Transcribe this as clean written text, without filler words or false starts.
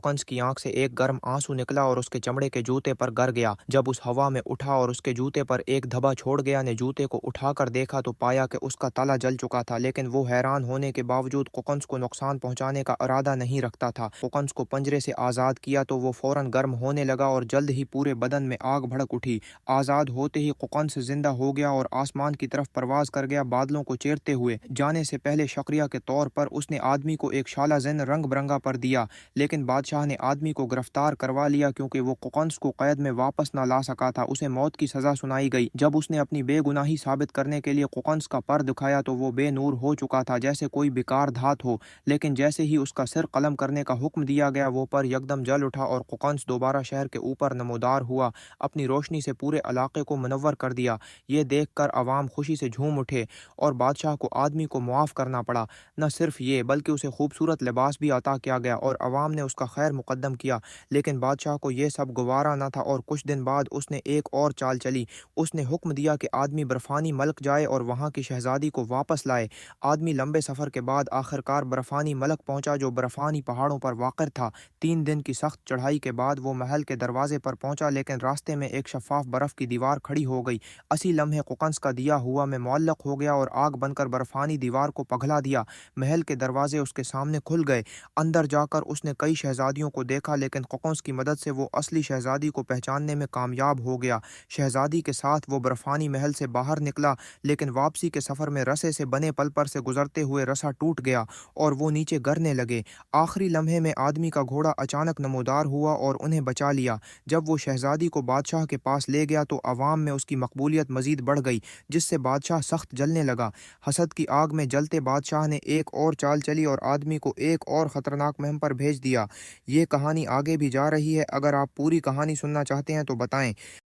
कंस की आंख से एक गर्म आंसू निकला और उसके चमड़े के जूते पर गर गया। जब उस हवा में उठा और उसके जूते पर एक धब्बा छोड़ गया ने जूते को उठाकर देखा तो पाया कि उसका ताला जल चुका था, लेकिन वो हैरान होने के बावजूद कुकंस को नुकसान पहुंचाने का इरादा नहीं रखता था। कुकंस को पंजरे से आज़ाद किया तो वो फौरन गर्म होने लगा और जल्द ही पूरे बदन में आग भड़क उठी। आज़ाद होते ही कुकंस जिंदा हो गया और आसमान की तरफ परवाज कर गया, बादलों को चीरते हुए। जाने से पहले शुक्रिया के तौर पर उसने आदमी को एक शाला जिन रंग बिरंगा पर दिया, लेकिन बादशाह ने आदमी को गिरफ्तार करवा लिया क्योंकि वो कुकंस को कैद में वापस न ला सका था। उसे मौत की सजा सुनाई गई। जब उसने अपनी बेगुनाही साबित करने के लिए कुकंस का पर दिखाया तो वो बेनूर हो चुका था, जैसे कोई बेकार धात हो। लेकिन जैसे ही उसका सिर कलम करने का हुक्म दिया गया, वो पर यकदम जल उठा और कुकंस दोबारा शहर के ऊपर नमोदार हुआ। अपनी रोशनी से पूरे इलाके को मुनव्वर कर दिया। ये देख कर अवाम खुशी से झूम उठे और बादशाह को आदमी को मुआफ़ करना पड़ा। न सिर्फ ये, बल्कि उसे खूबसूरत लिबास भी अता किया गया और अवाम ने उसका खैर मुकद्दम किया। लेकिन बादशाह को यह सब गवारा न था और कुछ दिन बाद उसने एक और चाल चली। उसने हुक्म दिया कि आदमी बर्फानी मलक जाए और वहाँ की शहजादी को वापस लाए। आदमी लंबे सफ़र के बाद आखिरकार बर्फानी मलक पहुंचा, जो बर्फानी पहाड़ों पर वाक़िर था। 3 दिन की सख्त चढ़ाई के बाद वो महल के दरवाजे पर पहुंचा, लेकिन रास्ते में एक शफाफ बर्फ की दीवार खड़ी हो गई। असी लम्हे कुकंस का दिया हुआ में मुअल्लक हो गया और आग बनकर बर्फानी दीवार को पगला दिया। महल के दरवाजे उसके सामने खुल गए। अंदर जाकर उसने कई शहजादियों को देखा, लेकिन कुकंस की मदद से वो असली शहजादी को पहचानने में कामयाब हो गया। शहजादी के साथ वो बर्फानी महल से बाहर निकला, लेकिन वापसी के सफ़र में रसे से बने पल पर से गुजरते हुए रसा टूट गया और वो नीचे गिरने लगे। आखिरी लम्हे में आदमी का घोड़ा अचानक नमोदार हुआ और उन्हें बचा लिया। जब वो शहजादी को बादशाह के पास ले गया तो अवाम में उसकी मकबूलियत मजीद बढ़ गई, जिससे बादशाह सख्त जलने लगा। हसद की आग में जलते बादशाह ने एक और चाल चली और आदमी को एक और ख़तरनाक मुहिम पर भेज दिया। ये कहानी आगे भी जा रही है। अगर आप पूरी कहानी सुनना चाहते हैं तो बताएं।